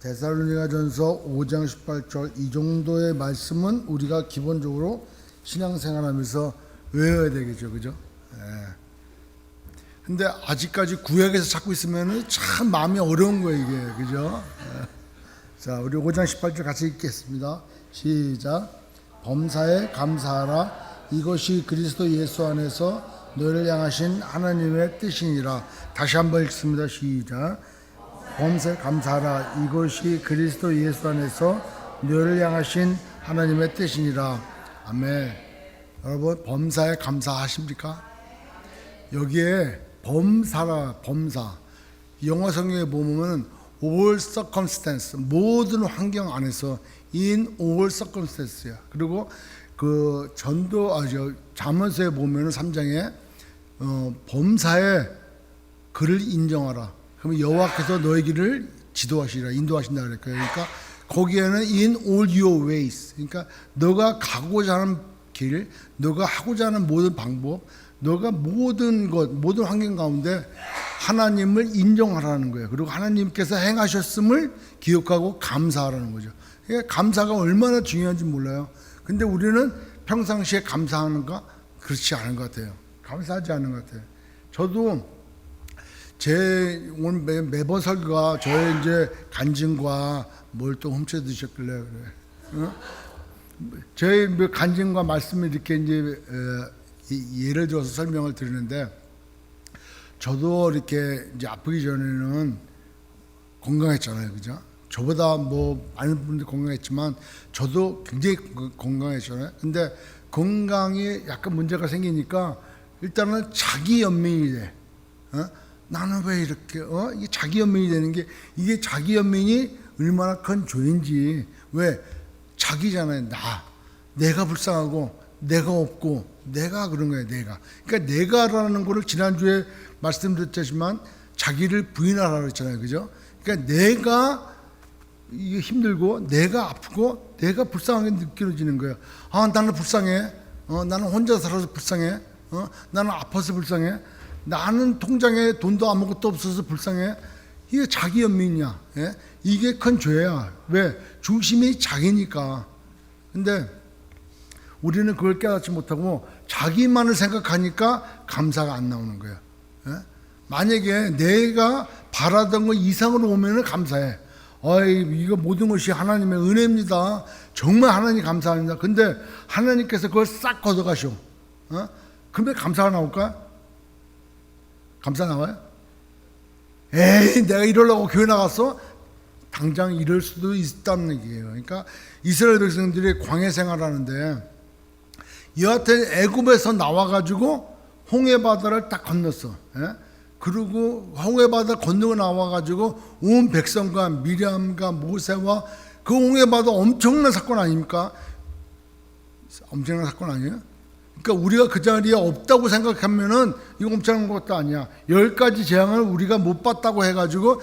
데살로니가전서 5장 18절 이 정도의 말씀은 우리가 기본적으로 신앙생활하면서 외워야 되겠죠, 그죠? 근데 아직까지 구약에서 찾고 있으면 참 마음이 어려운 거예요, 이게, 그죠? 자, 우리 5장 18절 같이 읽겠습니다. 시작. 범사에 감사하라. 이것이 그리스도 예수 안에서 너희를 향하신 하나님의 뜻이니라. 다시 한번 읽습니다. 시작. 범사에 감사하라. 이것이 그리스도 예수 안에서 너희를 향하신 하나님의 뜻이니라. 아멘. 여러분, 범사에 감사하십니까? 여기에 범사라, 범사. 영어 성경에 보면 all circumstance, 모든 환경 안에서 in all circumstance야. 그리고 그 잠언서에 보면 3장에 범사에 그를 인정하라. 그러면 여호와께서 너의 길을 지도하시라, 인도하신다 그랬어요. 그러니까 거기에는 in all your ways, 그러니까 너가 가고자 하는 길, 너가 하고자 하는 모든 방법, 너가 모든 것, 모든 환경 가운데 하나님을 인정하라는 거예요. 그리고 하나님께서 행하셨음을 기억하고 감사하라는 거죠. 그러니까 감사가 얼마나 중요한지 몰라요. 근데 우리는 평상시에 감사하는가? 그렇지 않은 것 같아요. 감사하지 않은 것 같아요. 저도 오늘 매번 설교가 저의 이제 간증과 뭘 또 훔쳐 드셨길래 그래. 저의 간증과 말씀을 이렇게 이제 예를 들어서 설명을 드리는데, 저도 이렇게 이제 아프기 전에는 건강했잖아요, 그죠? 저보다 뭐 많은 분들이 건강했지만 저도 굉장히 건강했잖아요. 근데 건강에 약간 문제가 생기니까 일단은 자기 연민이 돼. 나는 왜 이렇게 이게 자기 연민이 되는 게, 이게 자기 연민이 얼마나 큰 죄인지. 왜? 자기잖아요. 내가 불쌍하고 내가 없고 내가 그런 거예요. 그러니까 내가라는 거를 지난주에 말씀드렸지만 자기를 부인하라 그랬잖아요, 그죠? 그러니까 내가 이게 힘들고 내가 아프고 내가 불쌍하게 느껴지는 거예요. 나는 불쌍해. 나는 혼자 살아서 불쌍해. 나는 아파서 불쌍해. 나는 통장에 돈도 아무것도 없어서 불쌍해. 이게 자기 연민이야. 예? 이게 큰 죄야. 왜? 중심이 자기니까. 근데 우리는 그걸 깨닫지 못하고 자기만을 생각하니까 감사가 안 나오는 거예요. 예? 만약에 내가 바라던 것 이상으로 오면은 감사해. 이거 모든 것이 하나님의 은혜입니다. 정말 하나님 감사합니다. 근데 하나님께서 그걸 싹 걷어가셔. 그러면 감사가 나올까? 감사 나와요? 내가 이러려고 교회 나갔어? 당장 이럴 수도 있다는 얘기예요. 그러니까 이스라엘 백성들이 광야 생활하는데 여하튼 애굽에서 나와가지고 홍해 바다를 딱 건넜어. 그리고 홍해 바다 건너고 나와가지고 온 백성과 미리암과 모세와 그 홍해 바다 엄청난 사건 아닙니까? 엄청난 사건 아니에요? 그러니까 우리가 그 자리에 없다고 생각하면은 이거 엄청난 것도 아니야. 10가지 재앙을 우리가 못 봤다고 해가지고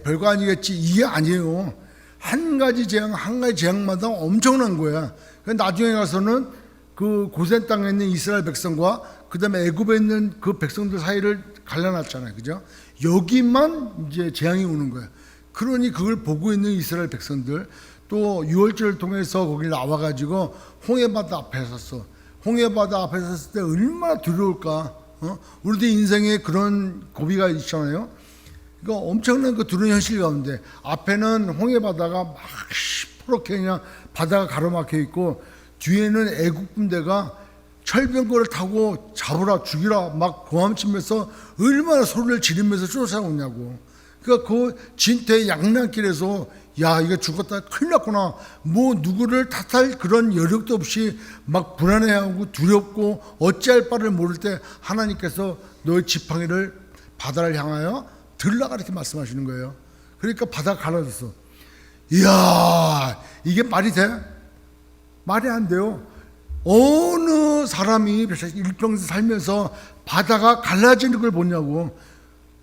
별거 아니겠지, 이게 아니에요. 한 가지 재앙마다 엄청난 거야. 나중에 가서는 그 고센 땅에 있는 이스라엘 백성과 그 다음에 애굽에 있는 그 백성들 사이를 갈라놨잖아요, 그죠? 여기만 이제 재앙이 오는 거야. 그러니 그걸 보고 있는 이스라엘 백성들, 또 유월절을 통해서 거기 나와가지고 홍해바다 앞에 섰어. 홍해바다 앞에 섰을 때 얼마나 두려울까? 우리도 인생에 그런 고비가 있잖아요. 그러니까 엄청난 그 두려운 현실 가운데 앞에는 홍해바다가 막 시퍼렇게 그냥 바다가 가로막혀 있고, 뒤에는 애국 군대가 철병거를 타고 잡으라 죽이라 막 고함치면서 얼마나 소리를 지르면서 쫓아오냐고. 그러니까 그 진퇴 양난길에서 이거 죽었다 큰일 났구나, 뭐 누구를 탓할 그런 여력도 없이 막 불안해하고 두렵고 어찌할 바를 모를 때 하나님께서 너의 지팡이를 바다를 향하여 들라가 이렇게 말씀하시는 거예요. 그러니까 바다가 갈라졌어. 이야, 이게 말이 돼? 말이 안 돼요. 어느 사람이 일평생 살면서 바다가 갈라지는 걸 보냐고.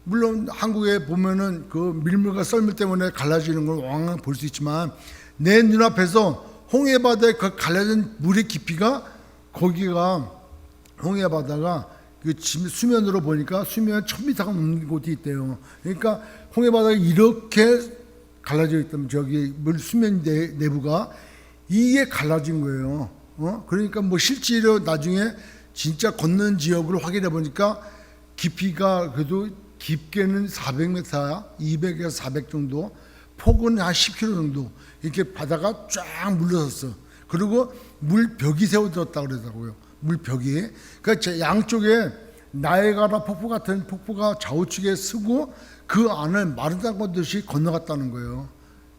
물론 한국에 보면은 그 밀물과 썰물 때문에 갈라지는 걸 왕왕 볼 수 있지만, 내 눈앞에서 홍해바다의 그 갈라진 물의 깊이가, 거기가 홍해바다가 그 수면으로 보니까 수면 1000m가 넘는 곳이 있대요. 그러니까 홍해바다가 이렇게 갈라져 있다면 저기 물 수면 내부가 이게 갈라진 거예요. 그러니까 뭐 실제로 나중에 진짜 건넌 지역을 확인해 보니까 깊이가 그래도 깊게는 400m, 200에서 400 정도, 폭은 한 10km 정도 이렇게 바다가 쫙 물러섰어. 그리고 물벽이 세워졌다 그러더라고요. 물벽이. 그러니까 양쪽에 나이아가라 폭포 같은 폭포가 좌우측에 쓰고 그 안을 마른 땅 건듯이 건너갔다는 거예요.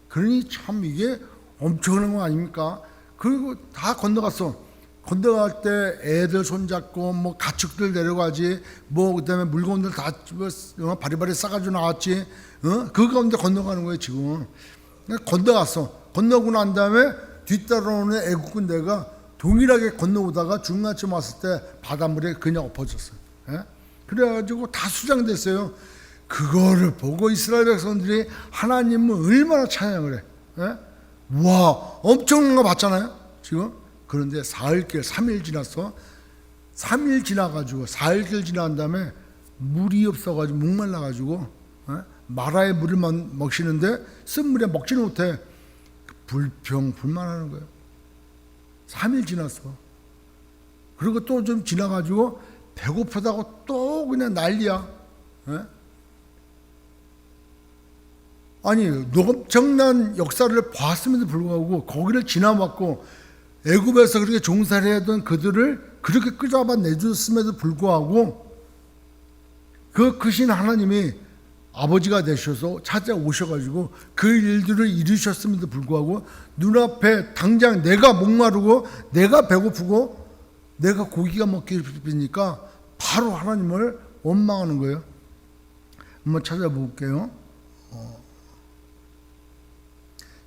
그러니 참 이게 엄청난 거 아닙니까? 그리고 다 건너갔어. 건너갈 때 애들 손잡고 뭐 가축들 내려가지, 뭐 그다음에 물건들 다 바리바리 싸가지고 나왔지. 그 가운데 건너가는 거예요 지금. 건너갔어. 건너고 난 다음에 뒤따라오는 애국 군대가 동일하게 건너오다가 중간쯤 왔을 때 바닷물에 그냥 엎어졌어요. 그래가지고 다 수장됐어요. 그거를 보고 이스라엘 백성들이 하나님은 얼마나 찬양을 해. 와, 엄청난 거 봤잖아요 지금. 그런데 사흘길 3일 지났어. 3일 지나가지고 4일길 지난 다음에 물이 없어가지고 목말라가지고 마라의 물을 먹시는데 쓴 물에 먹지는 못해. 불평불만하는 거예요. 3일 지났어. 그리고 또 좀 지나가지고 배고프다고 또 그냥 난리야. 아니 엄청난 역사를 봤음에도 불구하고 거기를 지나왔고 애굽에서 그렇게 종살이 하던 그들을 그렇게 끌어잡아 내줬음에도 불구하고 그 크신 하나님이 아버지가 되셔서 찾아오셔가지고 그 일들을 이루셨음에도 불구하고 눈앞에 당장 내가 목마르고 내가 배고프고 내가 고기가 먹기 싶으니까 바로 하나님을 원망하는 거예요. 한번 찾아볼게요.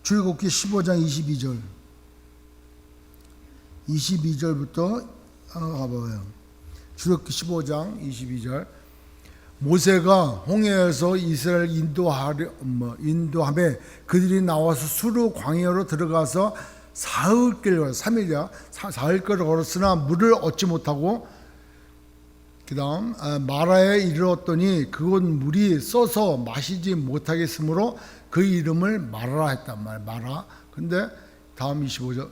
출애굽기 15장 22절부터 가봐요. 출애굽기 15장 22절. 모세가 홍해에서 이스라엘 인도함에 그들이 나와서 수르 광야로 들어가서 사흘길 3일이야. 사흘길을 걸었으나 물을 얻지 못하고 그 다음 마라에 이르렀더니 그곳 물이 써서 마시지 못하겠으므로 그 이름을 마라라 했단 말이야. 마라. 근데 다음 25절.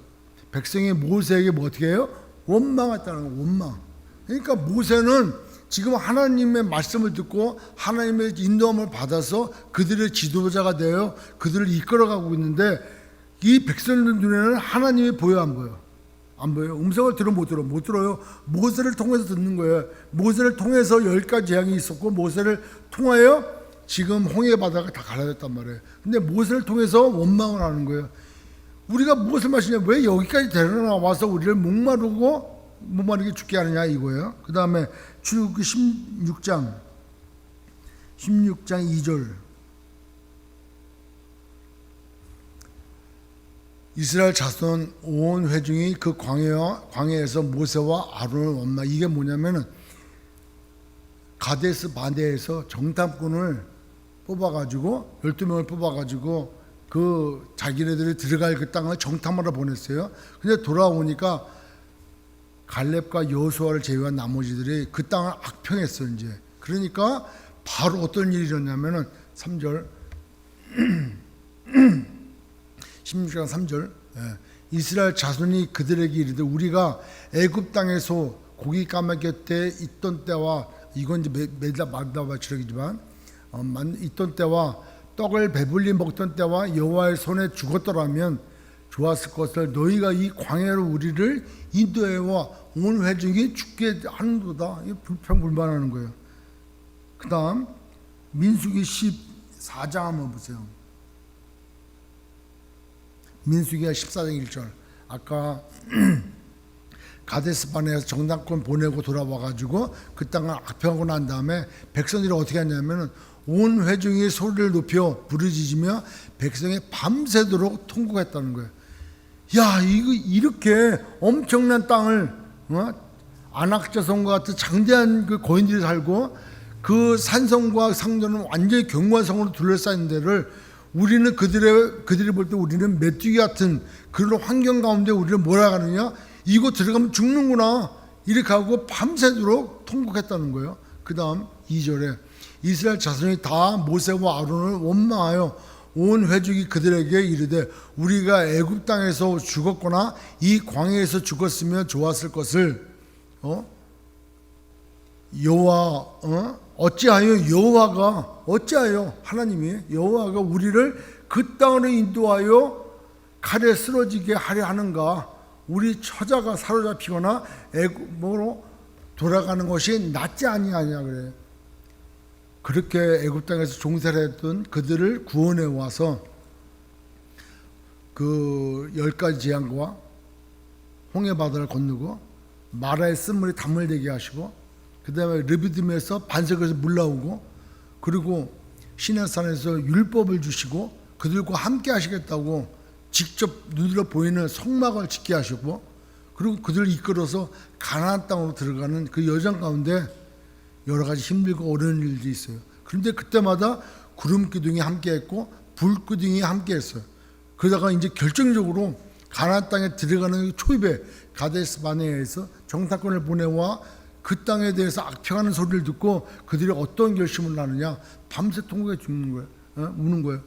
백성이 모세에게 뭐 어떻게 해요? 원망했다는 거예요. 원망. 그러니까 모세는 지금 하나님의 말씀을 듣고 하나님의 인도함을 받아서 그들의 지도자가 되어 그들을 이끌어가고 있는데 이 백성들 눈에는 하나님이 보여 안 보여? 안 보여요. 음성을 들어 못 들어? 못 들어요. 모세를 통해서 듣는 거예요. 모세를 통해서 10가지 재앙이 있었고 모세를 통하여 지금 홍해 바다가 다 갈라졌단 말이에요. 근데 모세를 통해서 원망을 하는 거예요. 우리가 무엇을 마시냐? 왜 여기까지 데려나와서 우리를 목마르게 죽게 하느냐 이거예요. 그 다음에 출애굽기 16장 2절. 이스라엘 자손 온 회중이 그 광야에서 모세와 아론을 원망. 이게 뭐냐면은 가데스 바네에서 정탐꾼을 뽑아가지고 12명을 뽑아가지고 그 자기네들이 들어갈 그 땅을 정탐하러 보냈어요. 근데 돌아오니까 갈렙과 여호수아를 제외한 나머지들이 그 땅을 악평했어 이제. 그러니까 바로 어떤 일이 일어나면은 3절 16장 3절. 이스라엘 자손이 그들에게 이르되 우리가 애굽 땅에서 고기 까마귀 곁에 있던 때와 이건 이제 만다바치락이지만 있던 때와 떡을 배불리 먹던 때와 여호와의 손에 죽었더라면 좋았을 것을 너희가 이 광야로 우리를 인도해와 온 회중이 죽게 하는도다. 불평불만하는 거예요. 그 다음 민수기 14장 한번 보세요. 민수기가 14장 1절. 아까 가데스바네에서 정탐꾼 보내고 돌아와가지고 그 땅을 악평하고 난 다음에 백성들이 어떻게 했냐면은 온 회중이 소리를 높여 부르짖으며 백성이 밤새도록 통곡했다는 거예요. 야, 이거 이렇게 엄청난 땅을 안악자성과 같은 장대한 그 거인들이 살고 그 산성과 상도는 완전히 견고한 성으로 둘러싸인 데를 우리는 그들이 볼 때 우리는 메뚜기 같은 그런 환경 가운데 우리를 몰아가느냐? 이거 들어가면 죽는구나. 이렇게 하고 밤새도록 통곡했다는 거예요. 그 다음 2절에 이스라엘 자손이 다 모세와 아론을 원망하여 온 회족이 그들에게 이르되 우리가 애굽 땅에서 죽었거나 이 광야에서 죽었으면 좋았을 것을 어찌하여 하나님이 여호와가 우리를 그 땅으로 인도하여 칼에 쓰러지게 하려 하는가? 우리 처자가 사로잡히거나 애굽으로 돌아가는 것이 낫지 아니하냐 그래. 그렇게 애굽 땅에서 종살이 했던 그들을 구원해 와서 그 10가지 재앙과 홍해 바다를 건너고 마라의 쓴물이 단물 되게 하시고 그 다음에 르비딤에서 반석에서 물 나오고 그리고 시내산에서 율법을 주시고 그들과 함께 하시겠다고 직접 눈으로 보이는 성막을 짓게 하시고 그리고 그들을 이끌어서 가나안 땅으로 들어가는 그 여정 가운데 여러 가지 힘들고 어려운 일들이 있어요. 그런데 그때마다 구름 기둥이 함께 했고 불 기둥이 함께 했어요. 그러다가 이제 결정적으로 가나안 땅에 들어가는 초입에 가데스 바네아에서 정탐꾼을 보내와 그 땅에 대해서 악평하는 소리를 듣고 그들이 어떤 결심을 하느냐. 밤새 통곡에 죽는 거예요. 우는 거예요.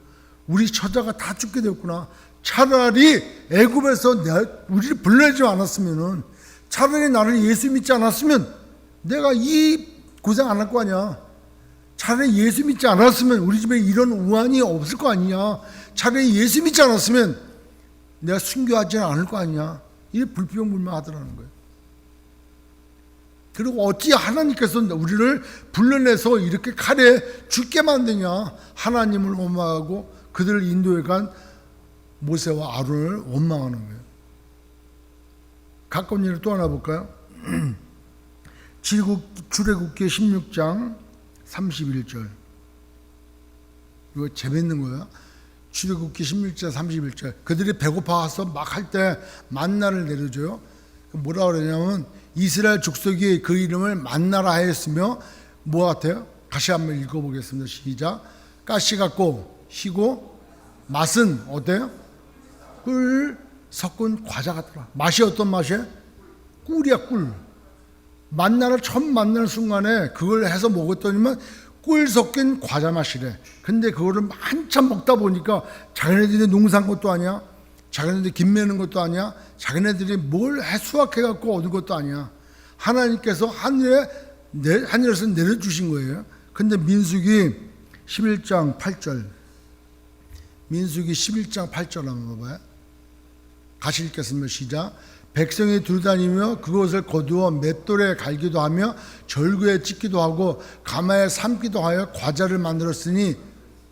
우리 처자가 다 죽게 되었구나. 차라리 애굽에서 우리를 불러내지 않았으면은, 차라리 나를 예수 믿지 않았으면 내가 이 고생 안 할 거 아니야. 차라리 예수 믿지 않았으면 우리 집에 이런 우환이 없을 거 아니냐. 차라리 예수 믿지 않았으면 내가 순교하지는 않을 거 아니냐. 이게 불평불만하더라는 거예요. 그리고 어찌 하나님께서 우리를 불러내서 이렇게 칼에 죽게 만드냐. 하나님을 원망하고 그들을 인도해 간 모세와 아론을 원망하는 거예요. 가까운 예를 또 하나 볼까요? 출애굽기 16장 31절. 이거 재밌는 거예요. 출애굽기 16장 31절. 그들이 배고파서 막 할 때 만나를 내려줘요. 뭐라 그러냐면 이스라엘 족속이 그 이름을 만나라 하였으며 뭐 같아요? 다시 한번 읽어보겠습니다. 시작. 가시 같고 희고 맛은 어때요? 꿀 섞은 과자 같더라. 맛이 어떤 맛이에요? 꿀이야, 꿀. 만나를 처음 만나는 순간에 그걸 해서 먹었더니만 꿀 섞인 과자 맛이래. 근데 그거를 한참 먹다 보니까 자기네들이 농사한 것도 아니야. 자기네들이 김 매는 것도 아니야. 자기네들이 뭘 수확해갖고 얻은 것도 아니야. 하나님께서 하늘에서 내려주신 거예요. 근데 민수기 11장 8절. 민수기 11장 8절 한번 봐봐요. 같이 읽겠습니다. 시작. 백성이 두루다니며 그것을 거두어 맷돌에 갈기도 하며 절구에 찢기도 하고 가마에 삶기도 하여 과자를 만들었으니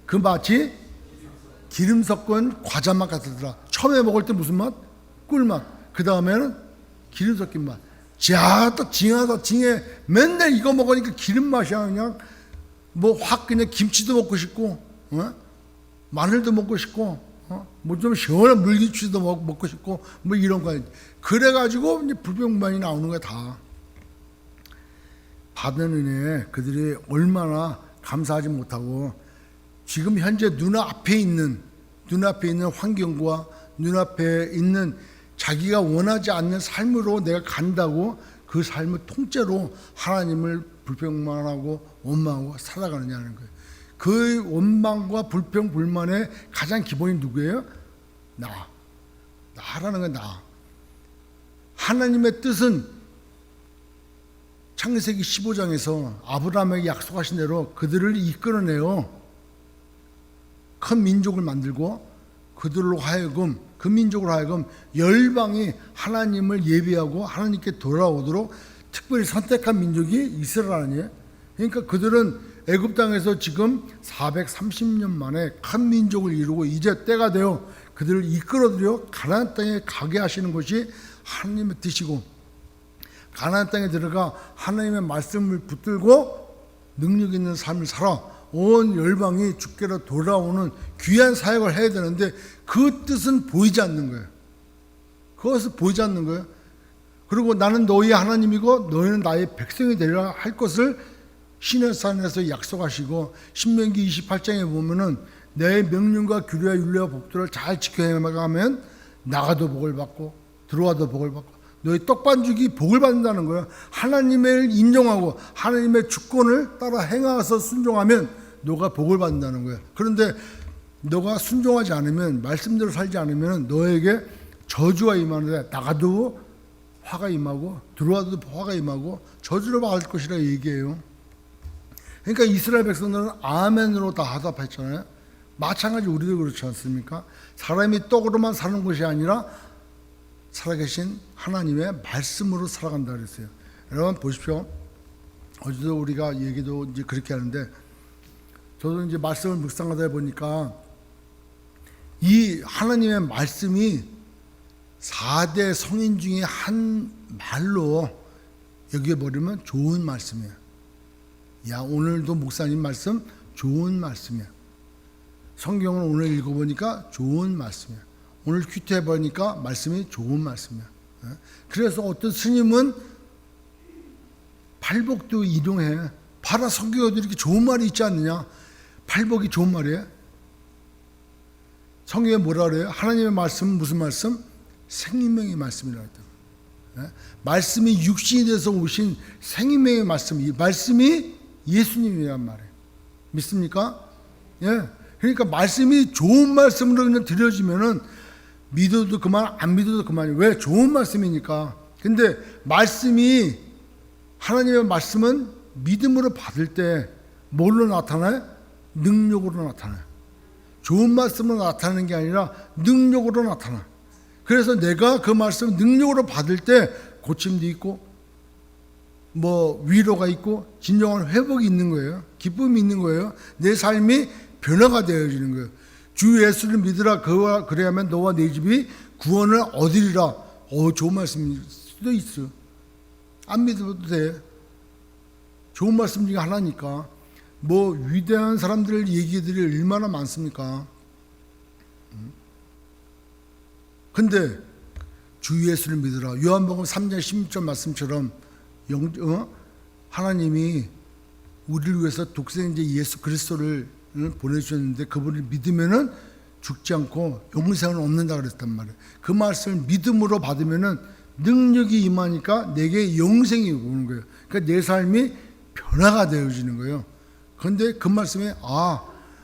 그 맛이 기름 섞은 과자 맛 같더라. 처음에 먹을 때 무슨 맛? 꿀맛. 그 다음에는 기름 섞인 맛. 또 징해. 맨날 이거 먹으니까 기름 맛이야. 그냥 뭐 확 그냥 김치도 먹고 싶고 마늘도 먹고 싶고 뭐 좀 시원한 물김치도 먹고 싶고 뭐 이런 거. 그래가지고 이제 불평만이 나오는 거야. 다 받은 은혜에 그들이 얼마나 감사하지 못하고 지금 현재 눈앞에 있는 환경과 눈앞에 있는 자기가 원하지 않는 삶으로 내가 간다고 그 삶을 통째로 하나님을 불평만하고 원망하고 살아가느냐는 거예요. 그 원망과 불평 불만의 가장 기본이 누구예요? 나라는 거야. 나. 하나님의 뜻은 창세기 15장에서 아브라함에게 약속하신 대로 그들을 이끌어내요. 큰 민족을 만들고 그들로 하여금, 그 민족으로 하여금 열방이 하나님을 예배하고 하나님께 돌아오도록 특별히 선택한 민족이 이스라엘 아니에요? 그러니까 그들은 애굽 땅에서 지금 430년 만에 큰 민족을 이루고 이제 때가 되어 그들을 이끌어들여 가나안 땅에 가게 하시는 것이 하나님의 뜻이고, 가나안 땅에 들어가 하나님의 말씀을 붙들고 능력 있는 삶을 살아 온 열방이 주께로 돌아오는 귀한 사역을 해야 되는데 그 뜻은 보이지 않는 거예요. 그것은 보이지 않는 거예요. 그리고 나는 너희의 하나님이고 너희는 나의 백성이 되리라 할 것을 시내산에서 약속하시고, 신명기 28장에 보면은 내 명령과 규례와 율례와 법도를 잘 지켜 행하면 나가도 복을 받고 들어와도 복을 받고 너희 떡반죽이 복을 받는다는 거예요. 하나님을 인정하고 하나님의 주권을 따라 행하서 순종하면 너가 복을 받는다는 거예요. 그런데 너가 순종하지 않으면, 말씀대로 살지 않으면 너에게 저주가 임하는데, 나가도 화가 임하고 들어와도 화가 임하고 저주를 받을 것이라 얘기해요. 그러니까 이스라엘 백성들은 아멘으로 다 화답했잖아요. 마찬가지 우리도 그렇지 않습니까? 사람이 떡으로만 사는 것이 아니라 살아계신 하나님의 말씀으로 살아간다 그랬어요. 여러분 보십시오. 어제도 우리가 얘기도 이제 그렇게 하는데, 저도 이제 말씀을 묵상하다 보니까 이 하나님의 말씀이 4대 성인 중에 한 말로 여겨버리면 좋은 말씀이야. 야, 오늘도 목사님 말씀 좋은 말씀이야. 성경을 오늘 읽어보니까 좋은 말씀이야. 오늘 큐티해보니까 말씀이 좋은 말씀이야. 그래서 어떤 스님은 팔복도 이동해. 봐라, 성경에도 이렇게 좋은 말이 있지 않느냐. 팔복이 좋은 말이에요. 성경에 뭐라 그래요? 하나님의 말씀은 무슨 말씀? 생명의 말씀이라고 했다. 말씀이 육신이 돼서 오신 생명의 말씀, 이 말씀이 예수님이란 말이에요. 믿습니까? 예. 그러니까 말씀이 좋은 말씀으로 그냥 드려지면은 믿어도 그만, 안 믿어도 그만이에요. 왜? 좋은 말씀이니까. 근데 말씀이, 하나님의 말씀은 믿음으로 받을 때 뭘로 나타나요? 능력으로 나타나요. 좋은 말씀으로 나타나는 게 아니라 능력으로 나타나. 그래서 내가 그 말씀을 능력으로 받을 때 고침도 있고, 뭐 위로가 있고, 진정한 회복이 있는 거예요. 기쁨이 있는 거예요. 내 삶이 변화가 되어지는 거예요. 주 예수를 믿으라, 그래야만 너와 네 집이 구원을 얻으리라. 좋은 말씀일 수도 있어. 안 믿어도 돼. 좋은 말씀 중에 하나니까. 뭐 위대한 사람들 얘기들이 얼마나 많습니까? 근데 주 예수를 믿으라. 요한복음 3장 16절 말씀처럼 하나님이 우리를 위해서 독생자 예수 그리스도를 보내주셨는데, 그분을 믿으면은 죽지 않고 영생을 얻는다 그랬단 말이에요. 그 말씀을 믿음으로 받으면은 능력이 임하니까 내게 영생이 오는 거예요. 그러니까 내 삶이 변화가 되어지는 거예요. 그런데 그 말씀에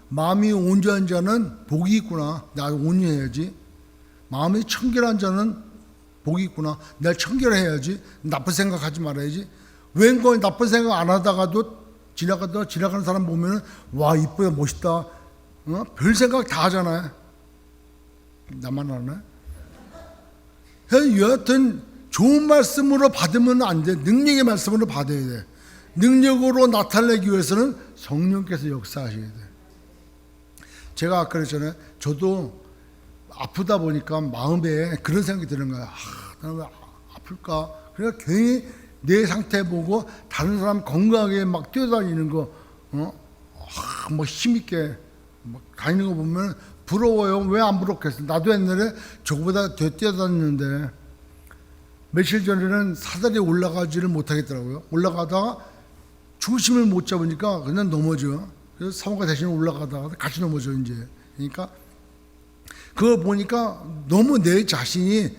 마음이 온전한 자는 복이 있구나. 나 온유해야지. 마음이 청결한 자는 복이 있구나. 내가 청결해야지. 나쁜 생각하지 말아야지. 웬걸 나쁜 생각 안 하다가도 지나가는 사람 보면은 와, 이쁘다, 멋있다. 별 생각 다 하잖아요. 나만 하나? 여하튼 좋은 말씀으로 받으면 안 돼. 능력의 말씀으로 받아야 돼. 능력으로 나타내기 위해서는 성령께서 역사하셔야 돼. 제가 아까 그랬잖아요. 저도 아프다 보니까 마음에 그런 생각이 드는 거야. 나는 왜 아플까? 그러니까 괜히 내 상태 보고 다른 사람 건강하게 막 뛰어다니는 거, 뭐 힘있게 막 다니는 거 보면 부러워요. 왜 안 부럽겠어? 나도 옛날에 저거보다 더 뛰어다녔는데, 며칠 전에는 사다리에 올라가지를 못하겠더라고요. 올라가다가 중심을 못 잡으니까 그냥 넘어져. 그래서 사모가 대신 올라가다가 같이 넘어져 이제. 그러니까 그거 보니까 너무 내 자신이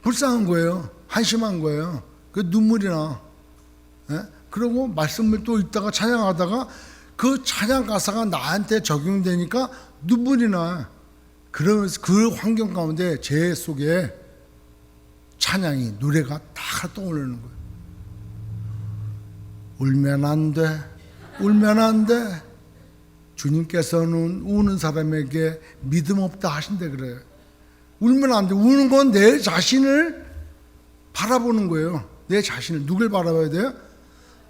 불쌍한 거예요. 한심한 거예요. 그 눈물이 나. 예? 그리고 말씀을 또 읽다가 찬양하다가 그 찬양 가사가 나한테 적용되니까 눈물이 나. 그러면서 그 환경 가운데 제 속에 찬양이, 노래가 다 떠오르는 거예요. 울면 안 돼. 울면 안 돼. 주님께서는 우는 사람에게 믿음 없다 하신대 그래요. 울면 안 돼. 우는 건 내 자신을 바라보는 거예요. 내 자신을. 누굴 바라봐야 돼요?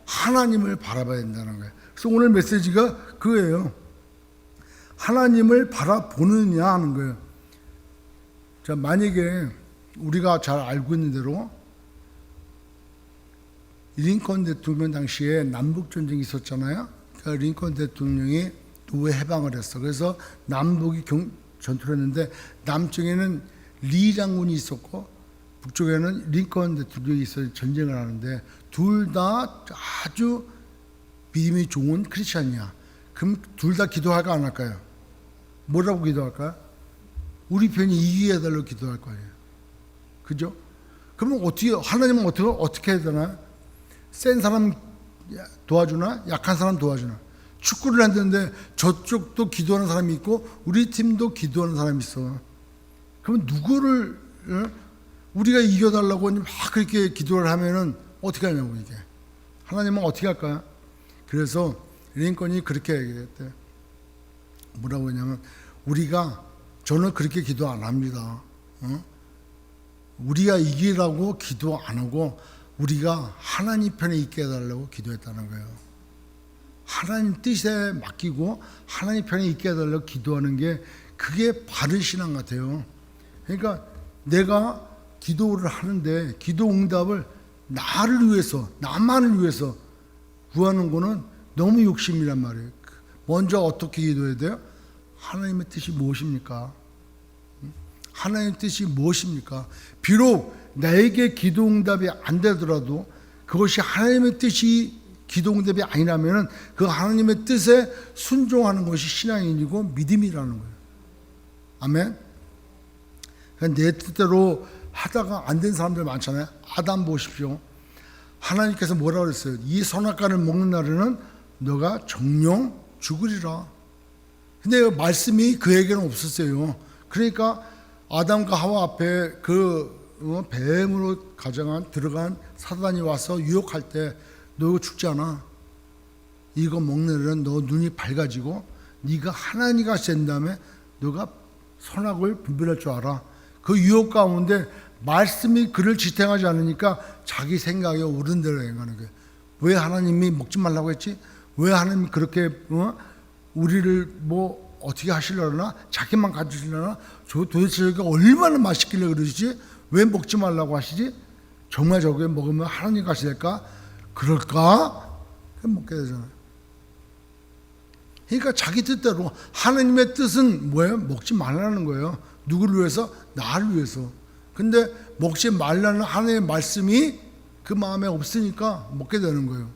하나님을 바라봐야 된다는 거예요. 그래서 오늘 메시지가 그거예요. 하나님을 바라보느냐 하는 거예요. 자, 만약에 우리가 잘 알고 있는 대로 링컨 대통령 당시에 남북전쟁이 있었잖아요. 그러니까 링컨 대통령이 노예 해방을 했어. 그래서 남북이 전투를 했는데, 남쪽에는 리 장군이 있었고 북쪽에는 링컨 대통령이 있어서 전쟁을 하는데, 둘 다 아주 믿음이 좋은 크리스찬이야. 그럼 둘 다 기도할까 안 할까요? 뭐라고 기도할까요? 우리 편이 이기게 해달라고 기도할 거 아니에요. 그죠? 그러면 하나님은 어떻게 해야 되나? 센 사람 도와주나? 약한 사람 도와주나? 축구를 했는데 저쪽도 기도하는 사람이 있고 우리 팀도 기도하는 사람이 있어. 그럼 누구를 우리가 이겨달라고 막 그렇게 기도를 하면은 어떻게 하냐고 이게. 하나님은 어떻게 할까요? 그래서 링컨이 그렇게 얘기했대. 뭐라고 하냐면 저는 그렇게 기도 안 합니다. 우리가 이기라고 기도 안 하고 우리가 하나님 편에 있게 해달라고 기도했다는 거예요. 하나님 뜻에 맡기고 하나님 편에 있게 해달라고 기도하는 게 그게 바른 신앙 같아요. 그러니까 내가 기도를 하는데 기도 응답을 나를 위해서 나만을 위해서 구하는 거는 너무 욕심이란 말이에요. 먼저 어떻게 기도해야 돼요? 하나님의 뜻이 무엇입니까? 하나님의 뜻이 무엇입니까? 비록 나에게 기도 응답이 안 되더라도 그것이 하나님의 뜻이 기도 응답이 아니라면 그 하나님의 뜻에 순종하는 것이 신앙이고 믿음이라는 거예요. 아멘. 내 뜻대로 하다가 안 된 사람들 많잖아요. 아담 보십시오. 하나님께서 뭐라고 그랬어요? 이 선악과를 먹는 날에는 너가 정령 죽으리라. 근데 말씀이 그에게는 없었어요. 그러니까 아담과 하와 앞에 뱀으로 들어간 사단이 와서 유혹할 때 너 이거 죽지 않아. 이거 먹는 날에는 너 눈이 밝아지고 네가 하나님과 된 다음에 너가 선악을 분별할 줄 알아. 그 유혹 가운데 말씀이 그를 지탱하지 않으니까 자기 생각에 옳은 대로 행하는 거예요. 왜 하나님이 먹지 말라고 했지? 왜 하나님이 그렇게 우리를 뭐 어떻게 하시려나? 자기만 가지시려나? 도대체 저게 얼마나 맛있길래 그러시지? 왜 먹지 말라고 하시지? 정말 저게 먹으면 하나님 가실까? 그럴까? 먹게 되잖아요. 그러니까 자기 뜻대로 하나님의 뜻은 뭐예요? 먹지 말라는 거예요. 누구를 위해서? 나를 위해서. 근데 먹지 말라는 하나님의 말씀이 그 마음에 없으니까 먹게 되는 거예요.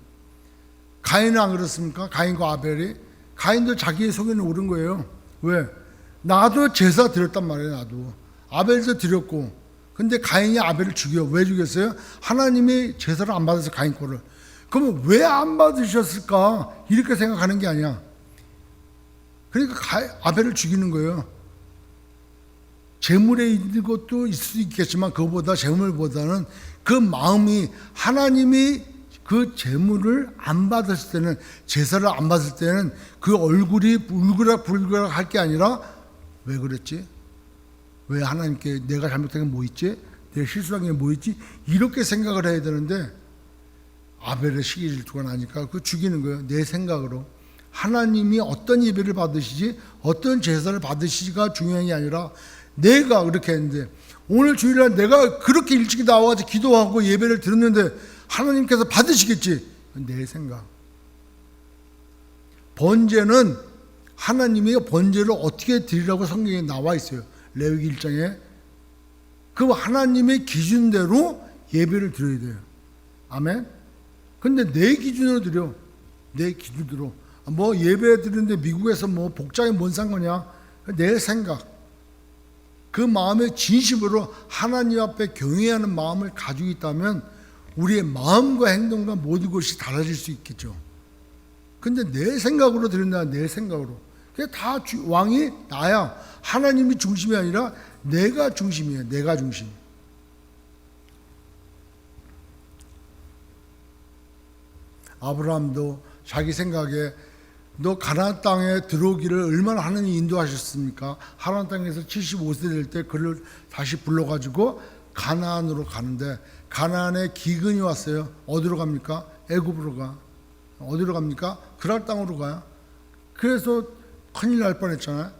가인은 안 그렇습니까? 가인과 아벨이. 가인도 자기의 속에는 옳은 거예요. 왜? 나도 제사 드렸단 말이에요. 나도 아벨도 드렸고. 근데 가인이 아벨을 죽여. 왜 죽였어요? 하나님이 제사를 안 받아서 가인 거를. 그러면 왜 안 받으셨을까? 이렇게 생각하는 게 아니야. 그러니까 아벨을 죽이는 거예요. 재물에 있는 것도 있을 수 있겠지만 그거보다 재물보다는 그 마음이 하나님이 그 재물을 안 받았을 때는, 제사를 안 받을 때는 그 얼굴이 울그락불그락 할 게 아니라 왜 그랬지? 왜 하나님께 내가 잘못한 게 뭐 있지? 내가 실수한 게 뭐 있지? 이렇게 생각을 해야 되는데 아벨의 시기 질투가 나니까 그 죽이는 거예요. 내 생각으로. 하나님이 어떤 예배를 받으시지 어떤 제사를 받으시지가 중요한 게 아니라 내가 그렇게 했는데, 오늘 주일날 내가 그렇게 일찍 나와서 기도하고 예배를 드렸는데 하나님께서 받으시겠지. 내 생각. 번제는 하나님이 번제를 어떻게 드리라고 성경에 나와 있어요. 레위기 1장에. 그 하나님의 기준대로 예배를 드려야 돼요. 아멘. 근데 내 기준으로 드려. 내 기준으로. 뭐 예배 드리는데 미국에서 뭐 복장이 뭔 상관이야. 내 생각. 그 마음의 진심으로 하나님 앞에 경외하는 마음을 가지고 있다면 우리의 마음과 행동과 모든 것이 달라질 수 있겠죠. 근데 내 생각으로 드린다. 내 생각으로. 그게 다 왕이 나야. 하나님이 중심이 아니라 내가 중심이에요. 내가 중심. 아브라함도 자기 생각에 너 가나안 땅에 들어오기를 얼마나 하나님이 인도하셨습니까? 하나안 땅에서 75세 될 때 그를 다시 불러가지고 가나안으로 가는데 가나안에 기근이 왔어요. 어디로 갑니까? 애굽으로 가. 어디로 갑니까? 그랄 땅으로 가요. 그래서 큰일 날 뻔했잖아요.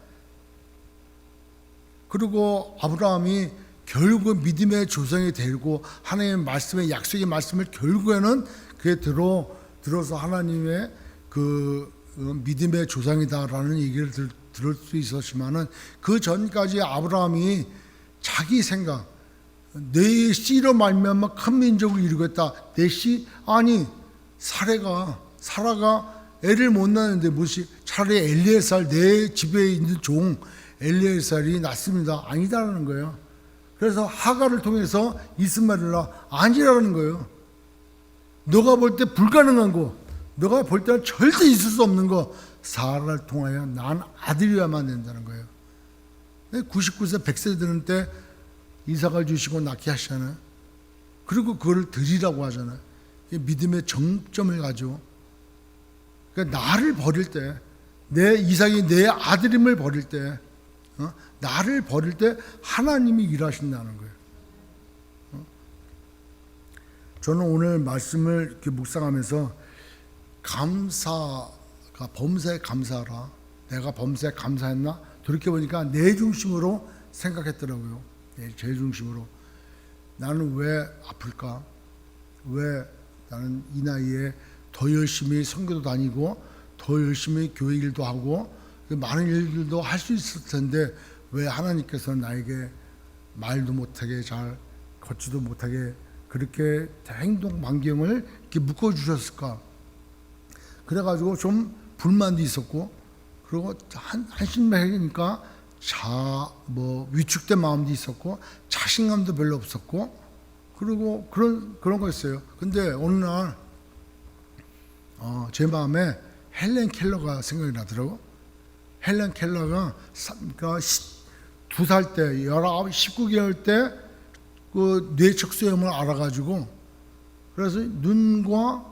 그리고 아브라함이 결국 믿음의 조상이 되고 하나님의 말씀의 약속의 말씀을 결국에는 그에 들어서 하나님의 그 믿음의 조상이다라는 얘기를 들을 수 있었지만은 그 전까지 아브라함이 자기 생각, 내 씨로 말미암아 큰 민족을 이루겠다. 내 씨 아니 사라가 애를 못 낳는데 무엇이 차라리 엘리에살 내 집에 있는 종 엘리에살이 낫습니다. 아니다라는 거예요. 그래서 하갈을 통해서 이스마엘을 낳아 아니라는 거예요. 너가 볼 때 불가능한 거 너가 볼 때는 절대 있을 수 없는 거 사라를 통하여 난 아들이어야만 된다는 거예요. 99세 100세 되는 때 이삭을 주시고 낳게 하시잖아요. 그리고 그걸 드리라고 하잖아요. 믿음의 정점을 가지고, 그러니까 나를 버릴 때, 내 이삭이 내 아들임을 버릴 때, 나를 버릴 때 하나님이 일하신다는 거예요. 저는 오늘 말씀을 이렇게 묵상하면서 감사가 범사에 감사하라. 내가 범사에 감사했나? 돌이켜보니까 내 중심으로 생각했더라고요. 제 중심으로. 나는 왜 아플까? 왜 나는 이 나이에 더 열심히 선교도 다니고 더 열심히 교회 일도 하고 많은 일들도 할 수 있을 텐데 왜 하나님께서 나에게 말도 못하게 잘 걷지도 못하게 그렇게 행동 반경을 이렇게 묶어주셨을까? 그래가지고 좀 불만도 있었고, 그리고 한심해니까 위축된 마음도 있었고, 자신감도 별로 없었고, 그리고 그런 거였어요. 근데 어느 날, 제 마음에 헬렌 켈러가 생각이 나더라고. 헬렌 켈러가 2살 때, 19개월 때 그 뇌척수염을 알아가지고, 그래서 눈과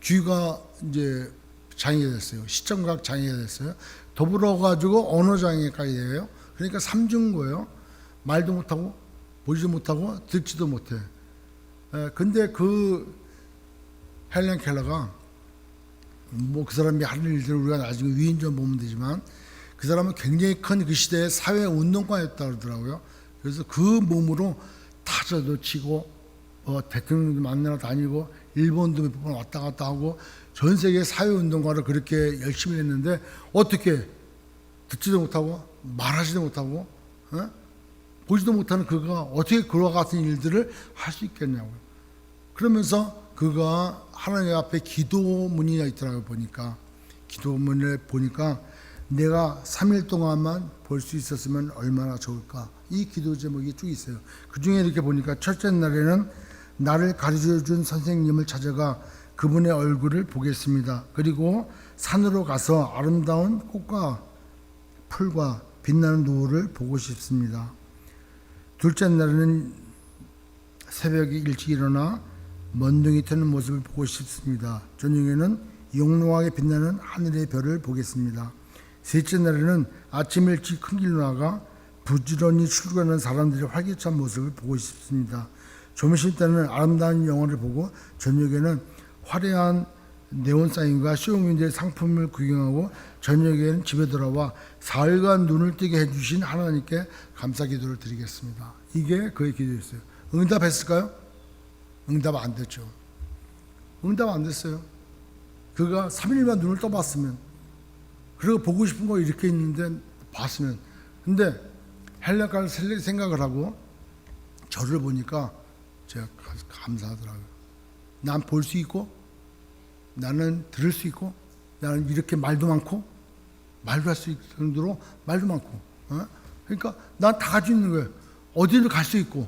귀가 이제 장애가 됐어요. 시청각 장애가 됐어요. 더불어가지고 언어장애까지 돼요. 그러니까 3중 거예요. 말도 못하고, 보지도 못하고, 듣지도 못해. 근데 그 헬렌 켈러가, 그 사람이 하는 일들을 우리가 나중에 위인전 보면 되지만, 그 사람은 굉장히 큰 그 시대의 사회 운동가였다 그러더라고요. 그래서 그 몸으로 타자도 치고, 대통령도 만나러 다니고, 일본도 몇 번 왔다 갔다 하고, 전 세계 사회 운동가를 그렇게 열심히 했는데, 어떻게 듣지도 못하고, 말하지도 못하고, 보지도 못하는 그가 어떻게 그와 같은 일들을 할 수 있겠냐고요. 그러면서 그가 하나님 앞에 기도문이 있더라고요. 기도문을 보니까 내가 3일 동안만 볼 수 있었으면 얼마나 좋을까. 이 기도 제목이 쭉 있어요. 그 중에 이렇게 보니까 첫째 날에는 나를 가르쳐준 선생님을 찾아가 그분의 얼굴을 보겠습니다. 그리고 산으로 가서 아름다운 꽃과 풀과 빛나는 노을을 보고 싶습니다. 둘째 날에는 새벽에 일찍 일어나 먼둥이 트는 모습을 보고 싶습니다. 저녁에는 영롱하게 빛나는 하늘의 별을 보겠습니다. 셋째 날에는 아침 일찍 큰 길로 나가 부지런히 출근하는 사람들의 활기찬 모습을 보고 싶습니다. 점심 때는 아름다운 영화를 보고 저녁에는 화려한 네온사인과 쇼윈도의 상품을 구경하고 저녁에는 집에 돌아와 사흘간 눈을 뜨게 해주신 하나님께 감사 기도를 드리겠습니다. 이게 그의 기도였어요. 응답했을까요? 응답 안 됐죠. 응답 안 됐어요. 그가 3일만 눈을 떠봤으면, 그리고 보고 싶은 거 이렇게 있는데 봤으면. 근데 헬라카를 생각을 하고 저를 보니까 제가 감사하더라고요. 난 볼 수 있고, 나는 들을 수 있고, 나는 이렇게 말도 많고, 말도 할 수 있을 정도로 말도 많고, 그러니까 난 다 가지고 있는 거예요. 어디를 갈 수 있고,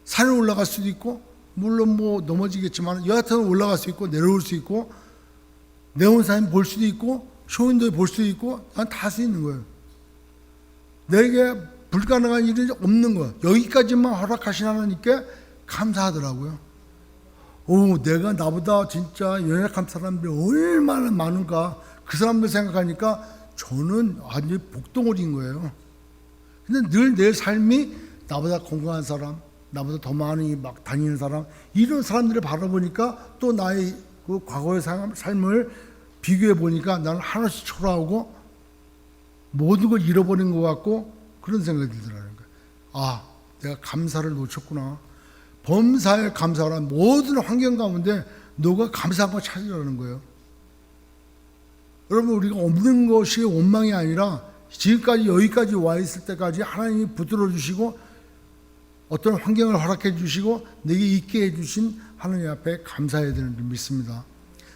산에 올라갈 수도 있고, 물론 뭐 넘어지겠지만 여하튼 올라갈 수 있고, 내려올 수 있고, 네온사인 볼 수도 있고, 쇼윈도에 볼 수도 있고, 난 다 할 수 있는 거예요. 내게 불가능한 일이 없는 거예요. 여기까지만 허락하신 하나님께 감사하더라고요. 내가 나보다 진짜 연약한 사람들이 얼마나 많은가, 그 사람들 생각하니까 저는 완전히 복덩어리인 거예요. 근데 늘 내 삶이 나보다 건강한 사람, 나보다 더 많이 막 다니는 사람, 이런 사람들을 바라보니까 또 나의 그 과거의 삶을 비교해 보니까 나는 하나씩 초라하고 모든 걸 잃어버린 것 같고, 그런 생각이 들더라는 거예요. 내가 감사를 놓쳤구나. 범사에 감사하라. 모든 환경 가운데 너가 감사한 거 찾으라는 거예요. 여러분, 우리가 없는 것이 원망이 아니라 지금까지 여기까지 와 있을 때까지 하나님이 붙들어 주시고 어떤 환경을 허락해 주시고 내게 있게 해 주신 하나님 앞에 감사해야 되는 줄 믿습니다.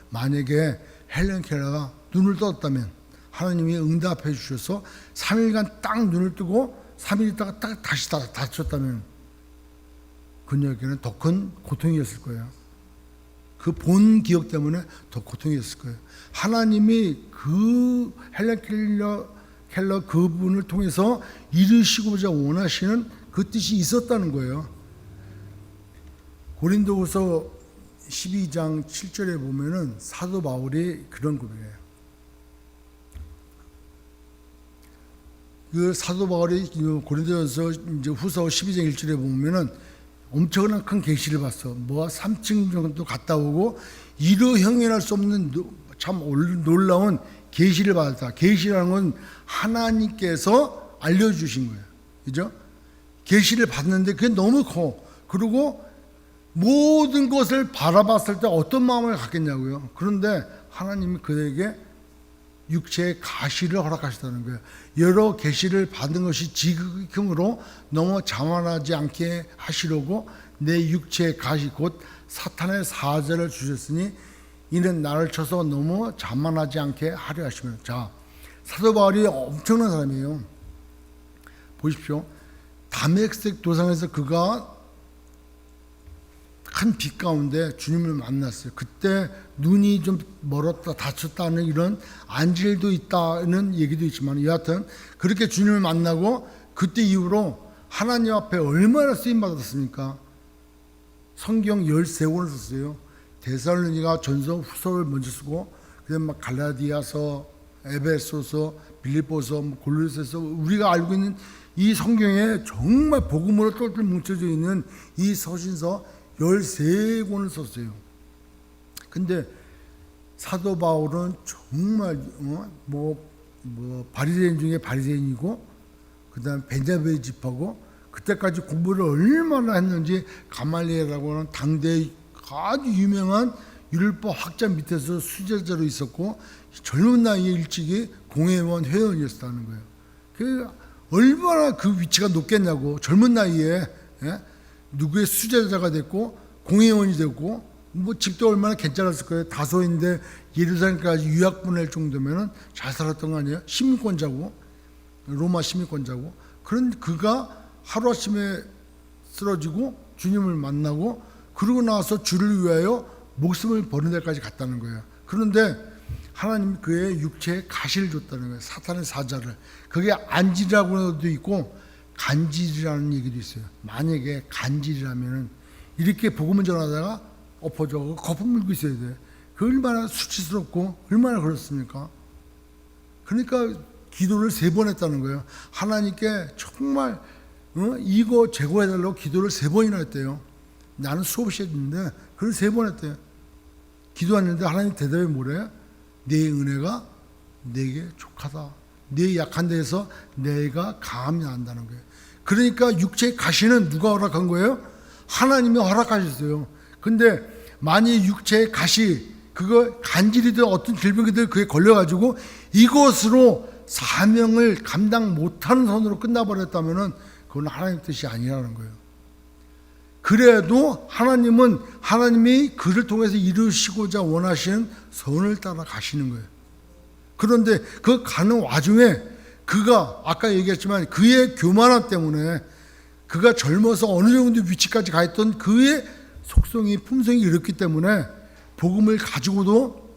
만약에 헬렌 켈러가 눈을 떴다면 하나님이 응답해 주셔서 3일간 딱 눈을 뜨고 3일 있다가 딱 다시 닫혔다면 그녀에게는 더 큰 고통이었을 거예요. 그 본 기억 때문에 더 고통이었을 거예요. 하나님이 그 헬렌 켈러 그분을 통해서 이루시고자 원하시는 그 뜻이 있었다는 거예요. 고린도후서 12장 7절에 보면은 사도 바울이 그런 고백이에요. 그 사도 바울이 고린도전서 이제 후서 12장 1절에 보면은 엄청난 큰 계시를 봤어. 뭐 3층 정도 갔다 오고 이루 형용할 수 없는 참 놀라운 계시를 받았다. 계시라는 건 하나님께서 알려주신 거예요. 그죠? 계시를 받는데 그게 너무 커. 그리고 모든 것을 바라봤을 때 어떤 마음을 갖겠냐고요. 그런데 하나님이 그에게 육체의 가시를 허락하시다는 거예요. 여러 계시를 받은 것이 지극히,로 너무 자만하지 않게 하시려고 내 육체의 가시 곧 사탄의 사자를 주셨으니 이는 나를 쳐서 너무 자만하지 않게 하려 하시면. 자, 사도 바울이 엄청난 사람이에요. 보십시오. 다메섹 도상에서 그가 큰 빛 가운데 주님을 만났어요. 그때 눈이 좀 멀었다 다쳤다는 이런 안질도 있다는 얘기도 있지만 여하튼 그렇게 주님을 만나고 그때 이후로 하나님 앞에 얼마나 쓰임 받았습니까? 성경 13권을 썼어요. 데살로니가 전서 후서를 먼저 쓰고 그다음에 막 갈라디아서, 에베소서, 빌립보서, 골로새서 우리가 알고 있는 이 성경에 정말 복음으로 똘똘 뭉쳐져 있는 이 서신서 13권을 썼어요. 근데 사도 바울은 정말 바리새인 중에 바리새인이고 그다음 벤자min 집하고 그때까지 공부를 얼마나 했는지 가말리엘이라고 하는 당대의 아주 유명한 율법 학자 밑에서 수제자로 있었고 젊은 나이에 일찍이 공회원 회원이었다는 거예요. 그 얼마나 그 위치가 높겠냐고. 젊은 나이에 누구의 수제자가 됐고 공회원이 됐고 뭐 집도 얼마나 괜찮았을 거예요. 다소인데 예루살렘까지 유학 보낼 정도면은 잘 살았던 거 아니에요? 시민권자고 로마 시민권자고. 그런 그가 하루아침에 쓰러지고 주님을 만나고 그러고 나서 주를 위하여 목숨을 버는 데까지 갔다는 거예요. 그런데 하나님이 그의 육체에 가시를 줬다는 거예요. 사탄의 사자를. 그게 안질이라고도 있고 간질이라는 얘기도 있어요. 만약에 간질이라면은 이렇게 복음을 전하다가 엎어져서 거품 물고 있어야 돼. 그 얼마나 수치스럽고 얼마나 그렇습니까? 그러니까 기도를 3번 했다는 거예요. 하나님께 정말 이거 제거해달라고 기도를 3번이나 했대요. 나는 수없이 했는데 그걸 3번 했대요. 기도했는데 하나님 대답이 뭐래요? 내 은혜가 내게 족하다. 내 약한 데에서 내가 강함이 난다는 거예요. 그러니까 육체의 가시는 누가 허락한 거예요? 하나님이 허락하셨어요. 근데 만약 육체의 가시 그거 간질이든 어떤 질병이든 그게 걸려가지고 이것으로 사명을 감당 못하는 선으로 끝나버렸다면은 그건 하나님 뜻이 아니라는 거예요. 그래도 하나님은 하나님이 그를 통해서 이루시고자 원하시는 선을 따라 가시는 거예요. 그런데 그 가는 와중에 그가 아까 얘기했지만 그의 교만함 때문에 그가 젊어서 어느 정도 위치까지 가 있던 그의 속성이 품성이 이렇기 때문에 복음을 가지고도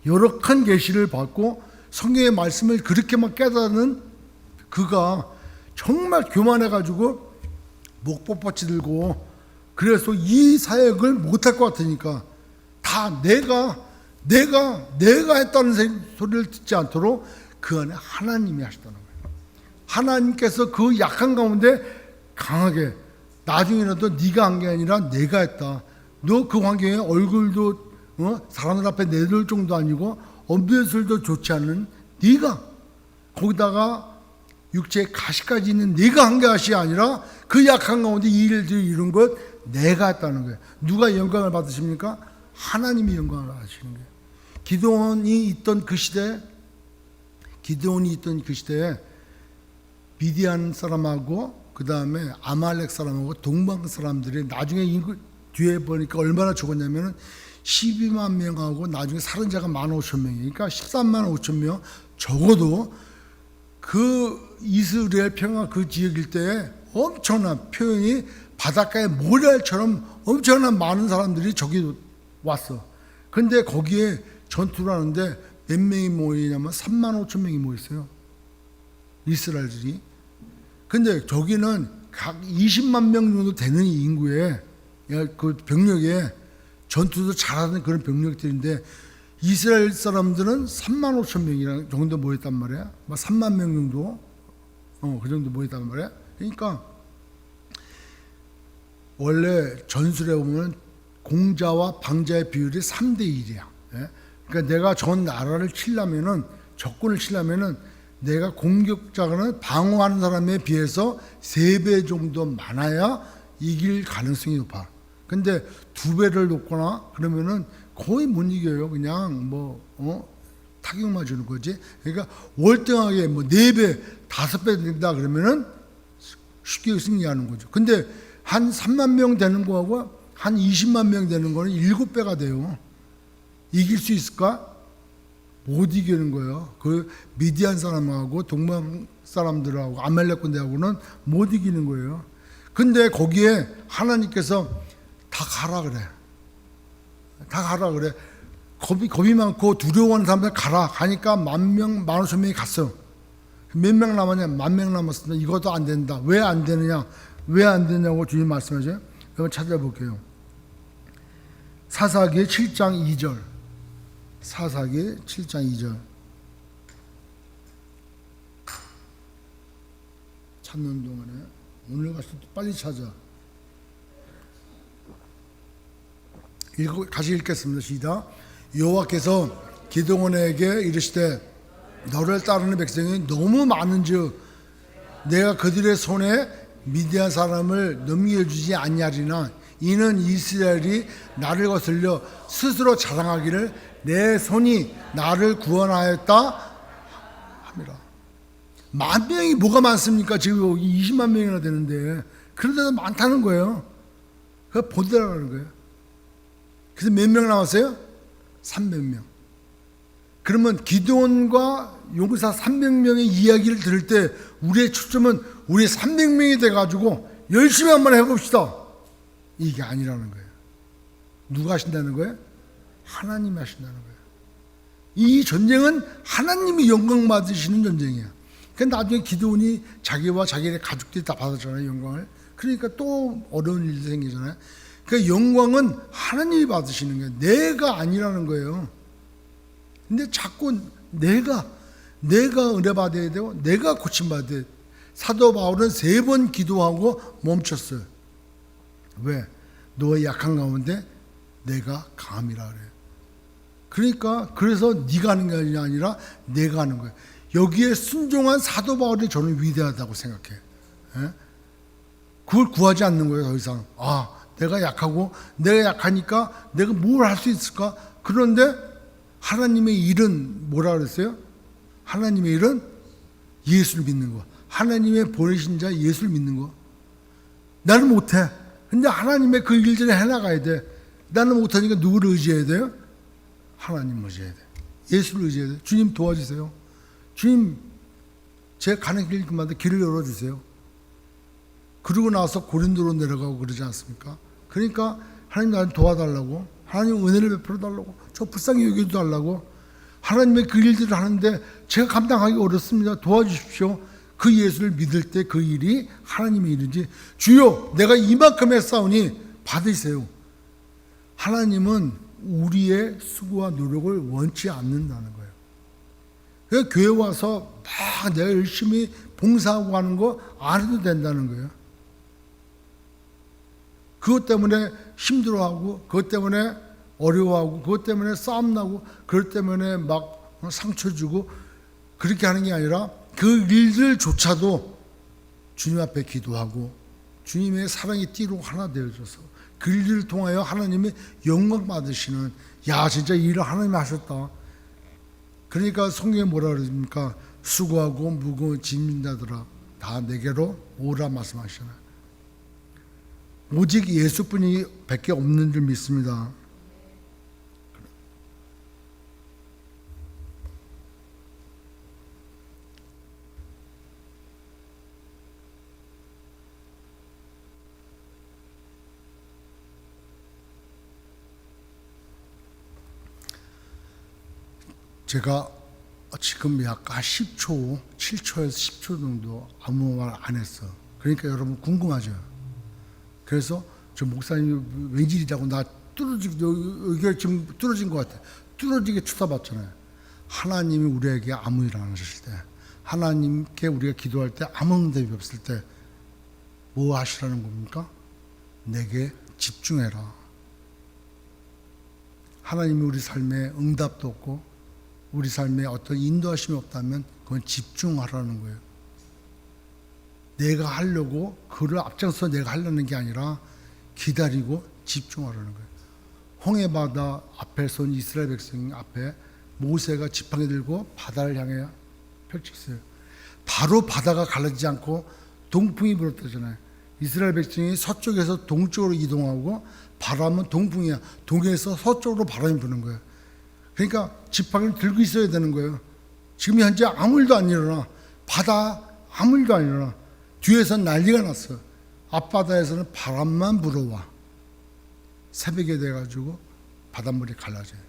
여러 큰 계시를 받고 성경의 말씀을 그렇게 막 깨닫는 그가 정말 교만해가지고 목법받치 들고 그래서 이 사역을 못할 것 같으니까 다 내가 했다는 소리를 듣지 않도록 그 안에 하나님이 하시다는 거예요. 하나님께서 그 약한 가운데 강하게 나중에라도 네가 한 게 아니라 내가 했다. 너 그 환경에 얼굴도 사람들 앞에 내들 정도 아니고 언변술도 좋지 않은 네가 거기다가 육체에 가시까지 있는 네가 한 것이 아니라 그 약한 가운데 이 일들을 이룬 것 내가 했다는 거예요. 누가 영광을 받으십니까? 하나님이 영광을 받으시는 거예요. 기드온이 있던 그 시대에 미디안 사람하고 그 다음에 아말렉 사람하고 동방 사람들이 나중에 뒤에 보니까 얼마나 죽었냐면은 12만 명하고 나중에 살은 자가 15,000명이니까 그러니까 13만 5천 명 적어도 그 이스라엘 평화 그 지역 일대에 엄청난 표현이 바닷가의 모래알처럼 엄청난 많은 사람들이 저기 왔어. 근데 거기에 전투를 하는데 몇 명이 모이냐면 3만 5천 명이 모였어요. 이스라엘들이. 근데 저기는 각 20만 명 정도 되는 인구에 그 병력에 전투도 잘하는 그런 병력들인데 이스라엘 사람들은 3만 5천 명이랑 정도 모였단 말이야. 3만 명 정도, 그 정도 모였단 말이야. 그러니까 원래 전술에 보면 공자와 방자의 비율이 3대 1이야. 예? 그러니까 내가 전 나라를 치려면은, 적군을 치려면은 내가 공격자는 방어하는 사람에 비해서 3배 정도 많아야 이길 가능성이 높아. 근데 2배를 놓거나 그러면은 거의 못 이겨요. 그냥 타격 맞는 거지. 그러니까 월등하게 4배, 5배 된다 그러면은 쉽게 승리하는 거죠. 근데 한 3만 명 되는 거하고 한 20만 명 되는 거는 7배가 돼요. 이길 수 있을까? 못 이기는 거예요. 그 미디안 사람하고 동방 사람들하고 아말렉 군대하고는 못 이기는 거예요. 근데 거기에 하나님께서 다 가라 그래. 다 가라 그래. 겁이 많고 두려워하는 사람들 가니까 10,000명, 15,000명이 갔어. 몇 명 남았냐? 10,000명 남았습니다. 이것도 안 된다. 왜 안 되느냐? 왜 안 되냐고 주님 말씀하세요. 한번 찾아볼게요. 사사기 7장 2절. 사사기 7장 2절. 찾는 동안에 오늘 가서 빨리 찾아. 같이 읽겠습니다. 시작. 여호와께서 기드온에게 이르시되 너를 따르는 백성이 너무 많은즉 내가 그들의 손에 미디안 사람을 넘겨주지 아니하리나 이는 이스라엘이 나를 거슬려 스스로 자랑하기를 내 손이 나를 구원하였다 합니다. 10,000명이 뭐가 많습니까? 지금 20만 명이나 되는데 그런데도 많다는 거예요. 그거 보더라는 거예요. 그래서 몇 명 남았어요? 300명. 그러면 기드온과 용사 300명의 이야기를 들을 때 우리의 초점은 우리 300명이 돼가지고 열심히 한번 해봅시다. 이게 아니라는 거예요. 누가 하신다는 거예요? 하나님이 하신다는 거예요. 이 전쟁은 하나님이 영광 받으시는 전쟁이야. 그러니까 나중에 기드온이 자기와 자기의 가족들이 다 받았잖아요, 영광을. 그러니까 또 어려운 일이 생기잖아요. 그러니까 영광은 하나님이 받으시는 거예요. 내가 아니라는 거예요. 근데 자꾸 내가 은혜 받아야 되고 내가 고침받아야 돼. 사도 바울은 3번 기도하고 멈췄어요. 왜? 너의 약한 가운데 내가 강함이라 그래요. 그러니까 그래서 네가 하는 게 아니라 내가 하는 거예요. 여기에 순종한 사도 바울이 저는 위대하다고 생각해요. 예? 그걸 구하지 않는 거예요. 더 이상 내가 약하고 내가 약하니까 내가 뭘 할 수 있을까? 그런데 하나님의 일은 뭐라 그랬어요? 하나님의 일은 예수를 믿는 거. 하나님의 보내신 자 예수를 믿는 거. 나는 못해. 근데 하나님의 그 일들을 해나가야 돼. 나는 못하니까 누구를 의지해야 돼요? 하나님 의지해야 돼. 예수를 의지해야 돼. 주님 도와주세요. 주님 제가 가는 길마다 길을 열어주세요. 그러고 나서 고린도로 내려가고 그러지 않습니까? 그러니까 하나님 나를 도와달라고, 하나님 은혜를 베풀어 달라고, 저 불쌍히 여겨도 달라고. 하나님의 그 일들을 하는데 제가 감당하기 어렵습니다. 도와주십시오. 그 예수를 믿을 때 그 일이 하나님의 일이지, 주여 내가 이만큼 했사오니 받으세요. 하나님은 우리의 수고와 노력을 원치 않는다는 거예요. 그러니까 교회 와서 막 내가 열심히 봉사하고 하는 거 안 해도 된다는 거예요. 그것 때문에 힘들어하고, 그것 때문에 어려워하고, 그것 때문에 싸움나고, 그것 때문에 막 상처 주고 그렇게 하는 게 아니라 그 일들조차도 주님 앞에 기도하고 주님의 사랑의 띠로 하나 되어져서 그 일들을 통하여 하나님의 영광 받으시는, 야 진짜 일을 하나님이 하셨다. 그러니까 성경에 뭐라 그러십니까? 수고하고 무거운 짐진 자들아 다 내게로 오라 말씀하시잖아요. 오직 예수뿐이 밖에 없는 줄 믿습니다. 제가 지금 약 10초, 7초에서 10초 정도 아무 말 안 했어. 그러니까 여러분 궁금하죠. 그래서 저 목사님이 웬일이라고 나 이게 지금 뚫어진 것 같아. 뚫어지게 쳐다봤잖아요. 하나님이 우리에게 아무 일 안 하실 때, 하나님께 우리가 기도할 때 아무 응답이 없을 때 뭐 하시라는 겁니까? 내게 집중해라. 하나님이 우리 삶에 응답도 없고 우리 삶에 어떤 인도하심이 없다면 그건 집중하라는 거예요. 내가 하려고 그를 앞장서 내가 하려는 게 아니라 기다리고 집중하라는 거예요. 홍해바다 앞에 선 이스라엘 백성 앞에 모세가 지팡이 들고 바다를 향해 펼쳤어요. 바로 바다가 갈라지지 않고 동풍이 불었다잖아요. 이스라엘 백성이 서쪽에서 동쪽으로 이동하고 바람은 동풍이야. 동에서 서쪽으로 바람이 부는 거예요. 그러니까 지팡이를 들고 있어야 되는 거예요. 지금 현재 아무 일도 안 일어나. 바다 아무 일도 안 일어나. 뒤에서 난리가 났어. 앞바다에서는 바람만 불어와. 새벽에 돼가지고 바닷물이 갈라져요.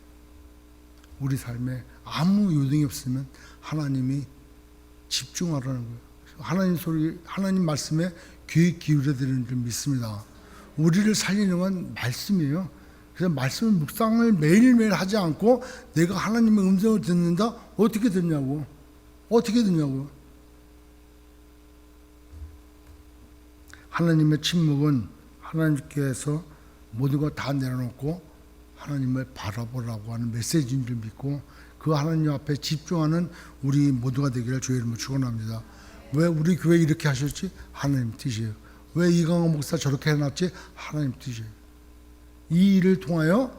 우리 삶에 아무 요동이 없으면 하나님이 집중하라는 거예요. 하나님 소리, 하나님 말씀에 귀 기울여 드리는 줄 믿습니다. 우리를 살리는 건 말씀이에요. 그래서 말씀을 묵상을 매일매일 하지 않고 내가 하나님의 음성을 듣는다? 어떻게 듣냐고. 어떻게 듣냐고. 하나님의 침묵은 하나님께서 모든 것 다 내려놓고 하나님을 바라보라고 하는 메시지인 줄 믿고 그 하나님 앞에 집중하는 우리 모두가 되기를 주의 이름으로 축원합니다. 왜 우리 교회 이렇게 하셨지? 하나님 뜻이에요. 왜 이강호 목사 저렇게 해놨지? 하나님 뜻이에요. 이 일을 통하여